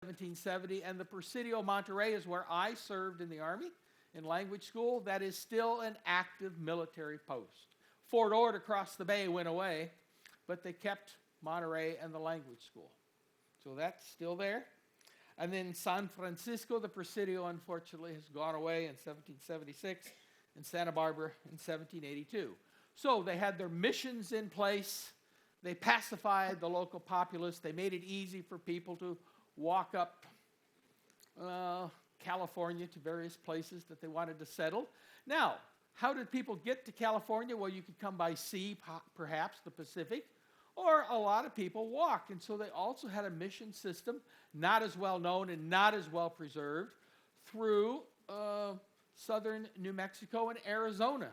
1770, and the Presidio Monterrey is where I served in the Army in language school. That is still an active military post. Fort Ord across the bay went away, but they kept Monterrey and the language school. So that's still there. And then San Francisco, the Presidio, unfortunately, has gone away in 1776, and Santa Barbara in 1782. So they had their missions in place. They pacified the local populace. They made it easy for people to walk up California to various places that they wanted to settle. Now, how did people get to California? Well, you could come by sea, perhaps the Pacific, or a lot of people walked. And so they also had a mission system, not as well known and not as well preserved, through southern New Mexico and Arizona.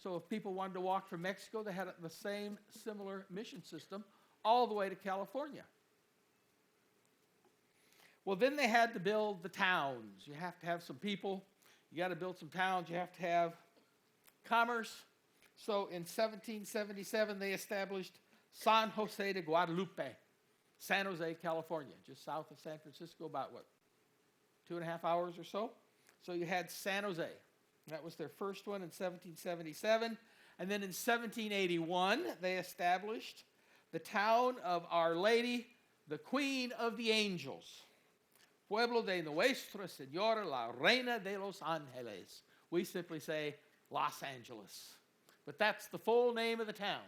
So if people wanted to walk from Mexico, they had the same similar mission system all the way to California. Well, then they had to build the towns. You have to have some people. You got to build some towns. You have to have commerce. So in 1777, they established San Jose de Guadalupe, San Jose, California, just south of San Francisco, about what, 2.5 hours or so? So you had San Jose. That was their first one in 1777. And then in 1781, they established the town of Our Lady, the Queen of the Angels. Pueblo de Nuestra Señora, la Reina de los Ángeles. We simply say Los Angeles. But that's the full name of the town.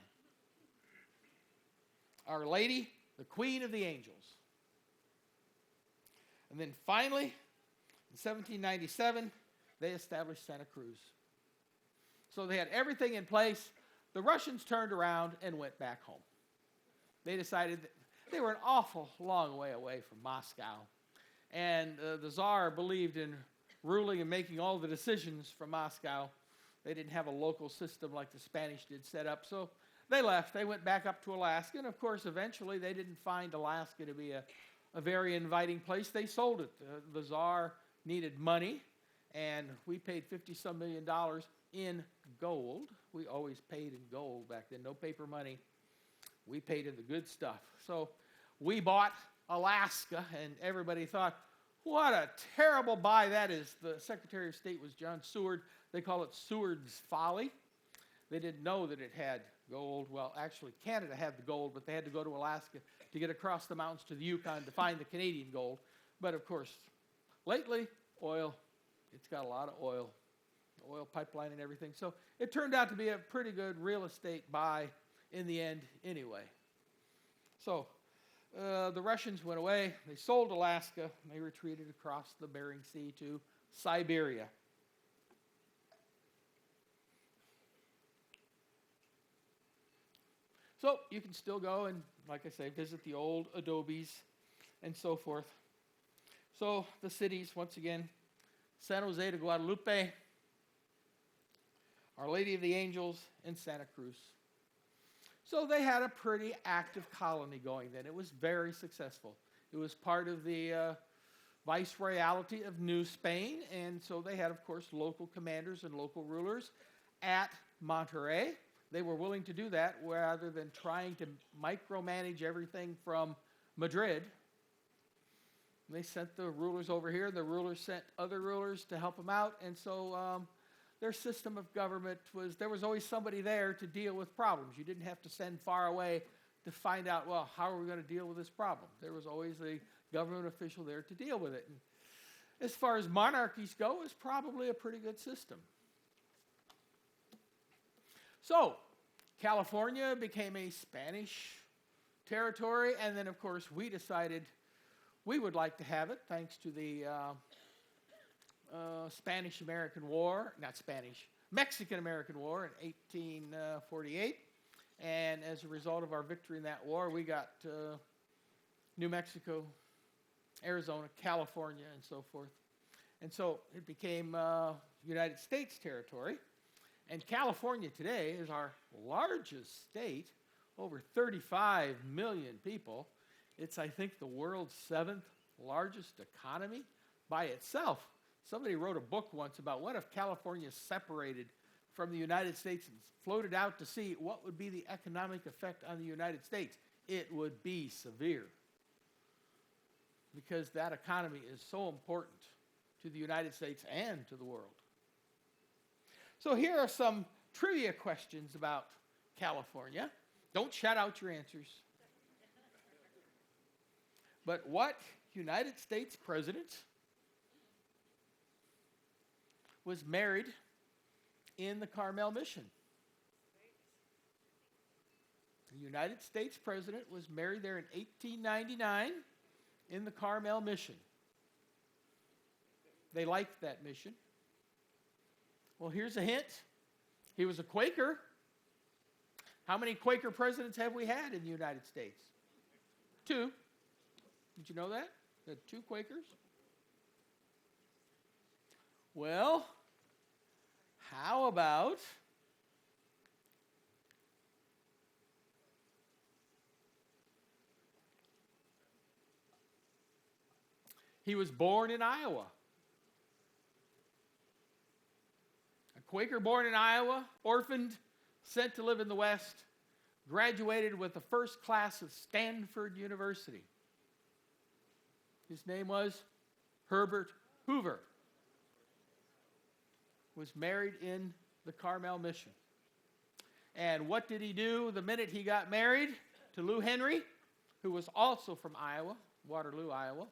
Our Lady, the Queen of the Angels. And then finally, in 1797, they established Santa Cruz. So they had everything in place. The Russians turned around and went back home. They decided that they were an awful long way away from Moscow. And the Tsar believed in ruling and making all the decisions from Moscow. They didn't have a local system like the Spanish did set up. So they left. They went back up to Alaska. And, of course, eventually they didn't find Alaska to be a very inviting place. They sold it. The Tsar needed money. And we paid $50-some million in gold. We always paid in gold back then. No paper money. We paid in the good stuff. So we bought Alaska, and everybody thought, what a terrible buy that is. The Secretary of State was John Seward. They call it Seward's Folly. They didn't know that it had gold. Well, actually, Canada had the gold, but they had to go to Alaska to get across the mountains to the Yukon to find the Canadian gold. But, of course, lately, oil. It's got a lot of oil pipeline and everything. So it turned out to be a pretty good real estate buy in the end anyway. So the Russians went away. They sold Alaska. And they retreated across the Bering Sea to Siberia. So you can still go and, like I say, visit the old adobes and so forth. So the cities, once again, San Jose de Guadalupe, Our Lady of the Angels, and Santa Cruz. So they had a pretty active colony going then. It was very successful. It was part of the Viceroyalty of New Spain, and so they had, of course, local commanders and local rulers at Monterrey. They were willing to do that rather than trying to micromanage everything from Madrid. They sent the rulers over here. The rulers sent other rulers to help them out. And so their system of government was, there was always somebody there to deal with problems. You didn't have to send far away to find out, well, how are we going to deal with this problem? There was always a government official there to deal with it. And as far as monarchies go, it's probably a pretty good system. So California became a Spanish territory. And then, of course, we decided we would like to have it, thanks to the Spanish-American War, Mexican-American War in 1848. And as a result of our victory in that war, we got New Mexico, Arizona, California, and so forth. And so it became United States territory. And California today is our largest state, over 35 million people. It's, I think, the world's 7th largest economy by itself. Somebody wrote a book once about what if California separated from the United States and floated out to sea, what would be the economic effect on the United States? It would be severe. because that economy is so important to the United States and to the world. So here are some trivia questions about California. Don't shout out your answers. But what United States president was married in the Carmel Mission? The United States president was married there in 1899 in the Carmel Mission. They liked that mission. Well, here's a hint. He was a Quaker. How many Quaker presidents have we had in the United States? 2. Did you know that? We had 2 Quakers. Well, how about he was born in Iowa? A Quaker born in Iowa, orphaned, sent to live in the West, graduated with the first class of Stanford University. His name was Herbert Hoover. Was married in the Carmel Mission. And what did he do the minute he got married to Lou Henry, who was also from Iowa, Waterloo, Iowa?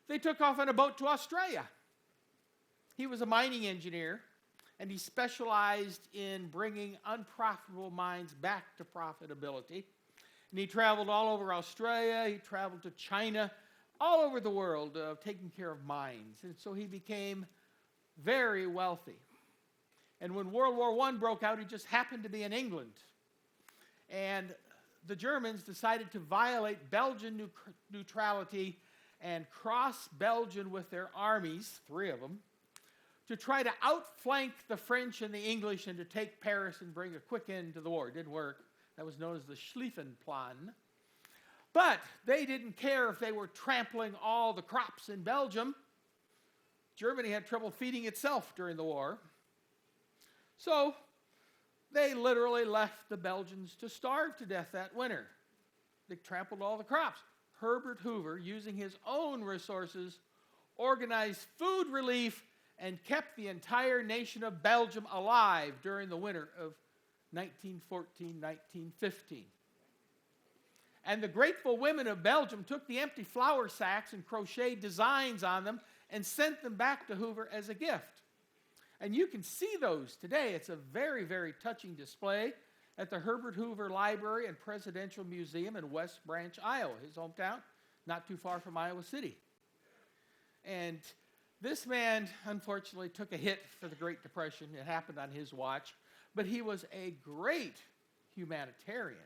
They took off on a boat to Australia. He was a mining engineer, and he specialized in bringing unprofitable mines back to profitability. And he traveled all over Australia, he traveled to China, all over the world, taking care of mines. And so he became very wealthy. And when World War I broke out, he just happened to be in England. And the Germans decided to violate Belgian neutrality and cross Belgium with their armies, 3 of them, to try to outflank the French and the English and to take Paris and bring a quick end to the war. It didn't work. That was known as the Schlieffenplan. But they didn't care if they were trampling all the crops in Belgium. Germany had trouble feeding itself during the war. So they literally left the Belgians to starve to death that winter. They trampled all the crops. Herbert Hoover, using his own resources, organized food relief and kept the entire nation of Belgium alive during the winter of 1914-1915. And the grateful women of Belgium took the empty flour sacks and crocheted designs on them and sent them back to Hoover as a gift. And you can see those today. It's a very, very touching display at the Herbert Hoover Library and Presidential Museum in West Branch, Iowa, his hometown, not too far from Iowa City. And this man, unfortunately, took a hit for the Great Depression. It happened on his watch. But he was a great humanitarian.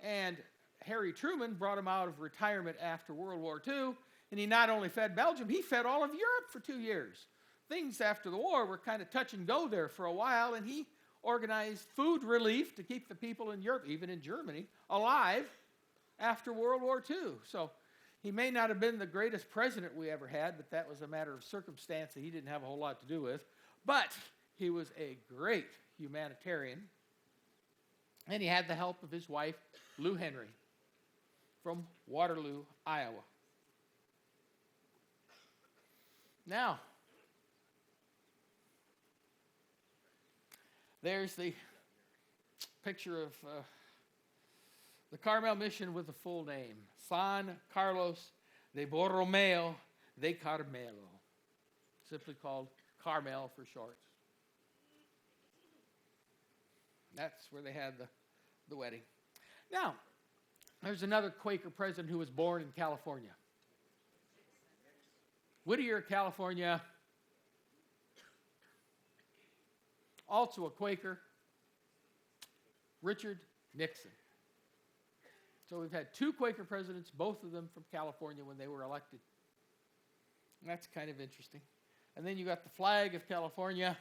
And Harry Truman brought him out of retirement after World War II, and he not only fed Belgium, he fed all of Europe for 2 years. Things after the war were kind of touch and go there for a while, and he organized food relief to keep the people in Europe, even in Germany, alive after World War II. So he may not have been the greatest president we ever had, but that was a matter of circumstance that he didn't have a whole lot to do with. But he was a great humanitarian, and he had the help of his wife, Lou Henry, from Waterloo, Iowa. Now, there's the picture of the Carmel Mission with the full name, San Carlos de Borromeo de Carmelo, simply called Carmel for short. That's where they had the wedding. Now, there's another Quaker president who was born in California. Whittier, California. Also a Quaker, Richard Nixon. So we've had 2 Quaker presidents, both of them from California when they were elected. And that's kind of interesting. And then you got the flag of California.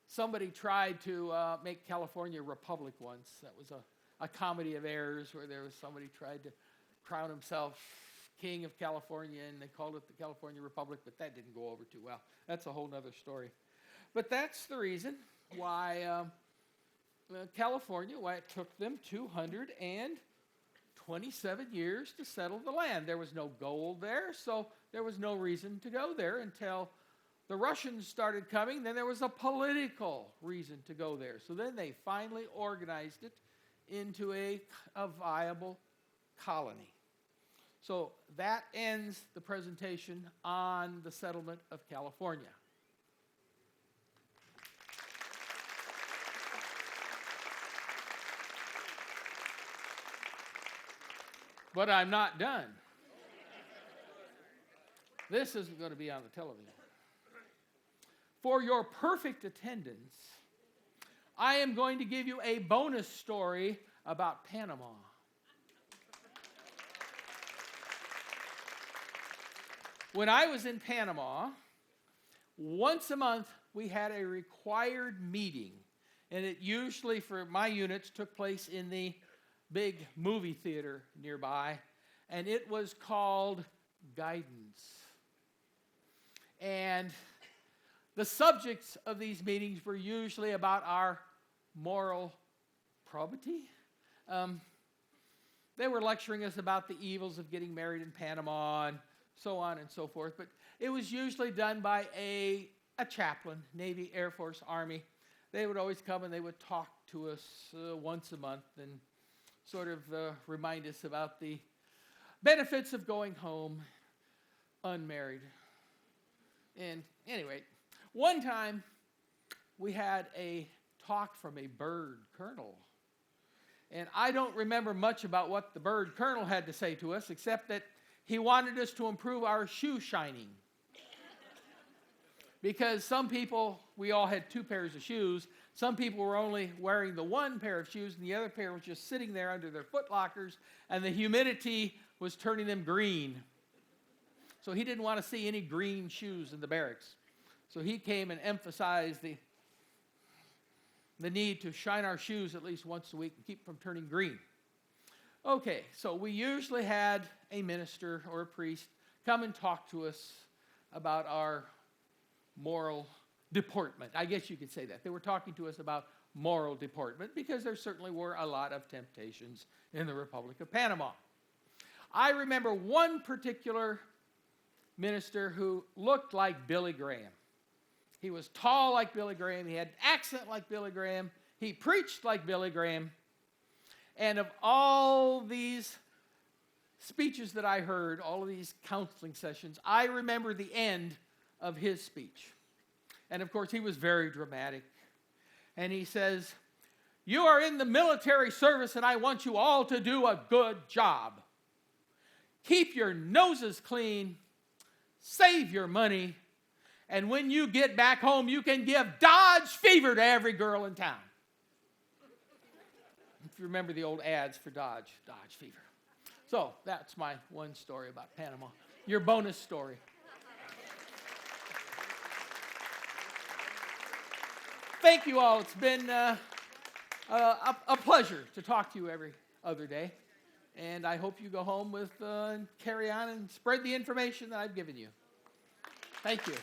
Somebody tried to make California a republic once. That was a comedy of errors where there was somebody tried to crown himself king of California, and they called it the California Republic, but that didn't go over too well. That's a whole other story. But that's the reason why California, why it took them 220 27 years to settle the land. There was no gold there, so there was no reason to go there until the Russians started coming. Then there was a political reason to go there. So then they finally organized it into a viable colony. So that ends the presentation on the settlement of California. But I'm not done. This isn't going to be on the television. For your perfect attendance, I am going to give you a bonus story about Panama. When I was in Panama, once a month we had a required meeting, and it usually, for my units, took place in the big movie theater nearby, and it was called Guidance. And the subjects of these meetings were usually about our moral probity. They were lecturing us about the evils of getting married in Panama and so on and so forth, but it was usually done by a chaplain, Navy, Air Force, Army. They would always come and they would talk to us once a month and sort of remind us about the benefits of going home unmarried. And anyway, one time we had a talk from a bird colonel. And I don't remember much about what the bird colonel had to say to us, except that he wanted us to improve our shoe shining. Because some people, we all had 2 pairs of shoes. Some people were only wearing the 1 pair of shoes, and the other pair was just sitting there under their foot lockers, and the humidity was turning them green. So he didn't want to see any green shoes in the barracks. So he came and emphasized the need to shine our shoes at least once a week and keep from turning green. Okay, so we usually had a minister or a priest come and talk to us about our moral deportment. I guess you could say that. They were talking to us about moral deportment because there certainly were a lot of temptations in the Republic of Panama. I remember one particular minister who looked like Billy Graham. He was tall like Billy Graham. He had an accent like Billy Graham. He preached like Billy Graham. And of all these speeches that I heard, all of these counseling sessions, I remember the end of his speech. And of course, he was very dramatic. And he says, "You are in the military service, and I want you all to do a good job. Keep your noses clean, save your money, and when you get back home, you can give Dodge fever to every girl in town." If you remember the old ads for Dodge fever. So that's my one story about Panama. Your bonus story. Thank you all. It's been a pleasure to talk to you every other day. And I hope you go home with and carry on and spread the information that I've given you. Thank you.